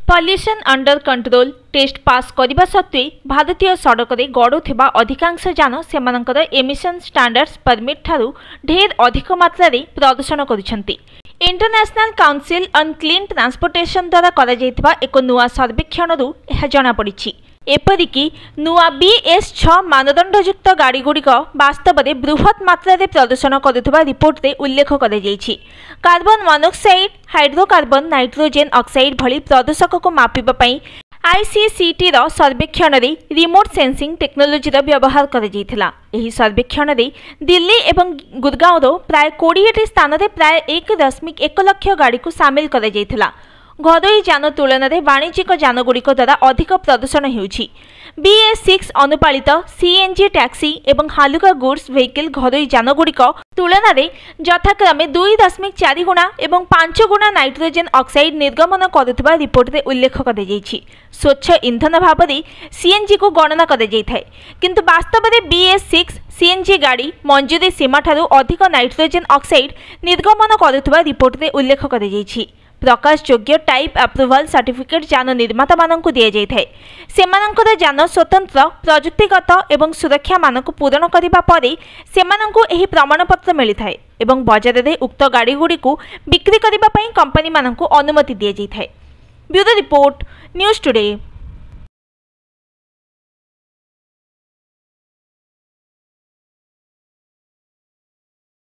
Pollution under control test pass करने सत्वे भारतीय सड़क रे गड़ुवा अधिकांश यान सेमानंकर एमिशन स्टैंडर्ड्स परमिट ठारू ढेर अधिक मात्रा रे प्रदूषण करुछंती। International council on clean transportation द्वारा करा जायतिबा एक नुआ सर्वेक्षणरू यह जणा पड़िछि। एपरिकी नुआ BS6 मानदंडयुक्त गाड़ी गुड़िक वास्तव में बृहत मात्रा रे प्रदूषण करुवा रिपोर्ट रे उल्लेख करा जायछि। Carbon monoxide, hydrocarbon, nitrogen oxide भली प्रदूषक को मापिबा पई ICCT रो सर्वेक्षण रे रिमोट सेंसिंग टेक्नोलोजी रो व्यवहार करा जायथिला। एही सर्वेक्षण रे दिल्ली एवं गुड़गांव रो प्राय 20 स्थान रे प्राय 1.1 लाख गाड़ी को शामिल करा जायथिला। घरोई यान तुलन में वाणिज्यिक यानगुड़िक द्वारा अधिक प्रदूषण होउछि। BS6 अनुपालित CNG टैक्सी एवं हालुका गुड्स व्हीकल घरोई यानगुड़िक तुलन में यथाक्रमे 2.4 गुणा एवं 5 गुणा नाइट्रोजेन ऑक्साइड निर्गमन करुवा रिपोर्ट रे उल्लेख करा जायछि। स्वच्छ इंधन भाव में CNG को गणना करा जायथाय, किंतु वास्तव में BS6 CNG गाड़ी मंजूरी सीमा ठारू अधिक नाइट्रोजेन ऑक्साइड निर्गमन करुवा रिपोर्ट रे उल्लेख करा जायछि। प्रकाश योग्य टाइप अप्रूवल सर्टिफिकेट यान निर्माता मानक दि जाए। सेमानंकर यान स्वतंत्र प्रजुक्तिगत एवं सुरक्षा मानक पूरण करिबा परे सेमानंकु एही प्रमाणपत्र मिलिथाय एवं बाजार रे उक्त गाड़ी गुडी को बिक्री करिबा पई कंपनी मानक अनुमति दि जाए। Bureau report news today.